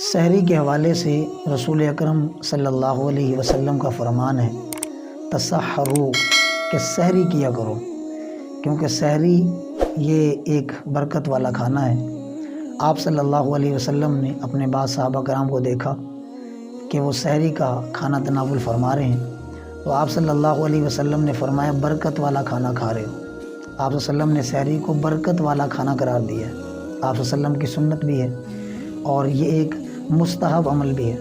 سحری کے حوالے سے رسول اکرم صلی اللہ علیہ وسلم کا فرمان ہے تسحروا کہ سحری کیا کرو، کیونکہ سحری یہ ایک برکت والا کھانا ہے۔ آپ صلی اللہ علیہ وسلم نے اپنے بعض صحابہ کرام کو دیکھا کہ وہ سحری کا کھانا تناول فرما رہے ہیں، تو آپ صلی اللہ علیہ وسلم نے فرمایا برکت والا کھانا کھا رہے ہو۔ آپ صلی اللہ علیہ وسلم نے سحری کو برکت والا کھانا قرار دیا ہے۔ آپ صلی اللہ علیہ وسلم کی سنت بھی ہے اور یہ ایک مستحب عمل بھی ہے۔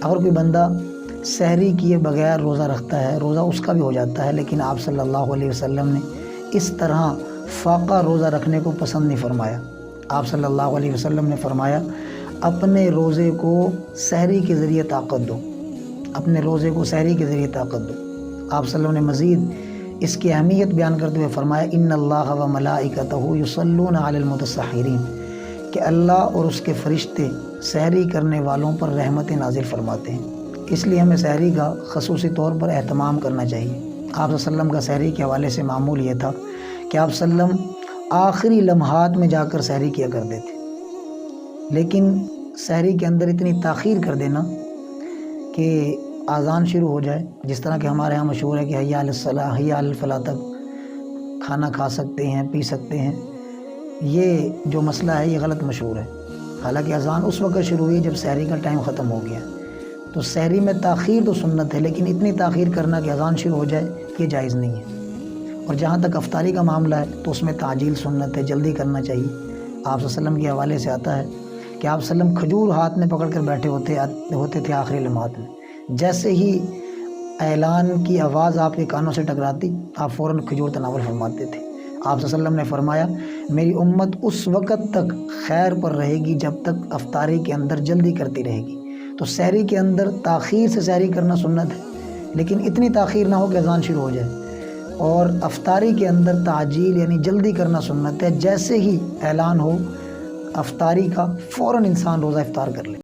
اگر کوئی بندہ سحری کیے بغیر روزہ رکھتا ہے، روزہ اس کا بھی ہو جاتا ہے، لیکن آپ صلی اللہ علیہ وسلم نے اس طرح فاقہ روزہ رکھنے کو پسند نہیں فرمایا۔ آپ صلی اللہ علیہ وسلم نے فرمایا اپنے روزے کو سحری کے ذریعے طاقت دو، اپنے روزے کو سحری کے ذریعے طاقت دو۔ آپ صلی اللہ علیہ وسلم نے مزید اس کی اہمیت بیان کرتے ہوئے فرمایا ان اللہ و ملائکتہ یصلون علی المتسحرین، کہ اللہ اور اس کے فرشتے سحری کرنے والوں پر رحمت نازل فرماتے ہیں۔ اس لیے ہمیں سحری کا خصوصی طور پر اہتمام کرنا چاہیے۔ آپ صلی اللہ علیہ وسلم کا سحری کے حوالے سے معمول یہ تھا کہ آپ صلی اللہ علیہ وسلم آخری لمحات میں جا کر سحری کیا کرتے تھے، لیکن سحری کے اندر اتنی تاخیر کر دینا کہ اذان شروع ہو جائے، جس طرح کہ ہمارے ہاں مشہور ہے کہ حی علی الصلاۃ حی علی الفلاح تک کھانا کھا سکتے ہیں، پی سکتے ہیں، یہ جو مسئلہ ہے یہ غلط مشہور ہے۔ حالانکہ اذان اس وقت شروع ہوئی جب سحری کا ٹائم ختم ہو گیا، تو سحری میں تاخیر تو سنت ہے، لیکن اتنی تاخیر کرنا کہ اذان شروع ہو جائے یہ جائز نہیں ہے۔ اور جہاں تک افطاری کا معاملہ ہے تو اس میں تعجیل سنت ہے، جلدی کرنا چاہیے۔ آپ صلی اللہ علیہ وسلم کے حوالے سے آتا ہے کہ آپ صلی اللہ علیہ وسلم کھجور ہاتھ میں پکڑ کر بیٹھے ہوتے تھے آخری لمحات میں، جیسے ہی اعلان کی آواز آپ کے کانوں سے ٹکراتی آپ فوراً کھجور تناول فرماتے تھے۔ آپ صلی اللہ علیہ وسلم نے فرمایا میری امت اس وقت تک خیر پر رہے گی جب تک افطاری کے اندر جلدی کرتی رہے گی۔ تو سحری کے اندر تاخیر سے سحری کرنا سنت ہے، لیکن اتنی تاخیر نہ ہو کہ اذان شروع ہو جائے۔ اور افطاری کے اندر تعجیل یعنی جلدی کرنا سنت ہے، جیسے ہی اعلان ہو افطاری کا فوراً انسان روزہ افطار کر لے۔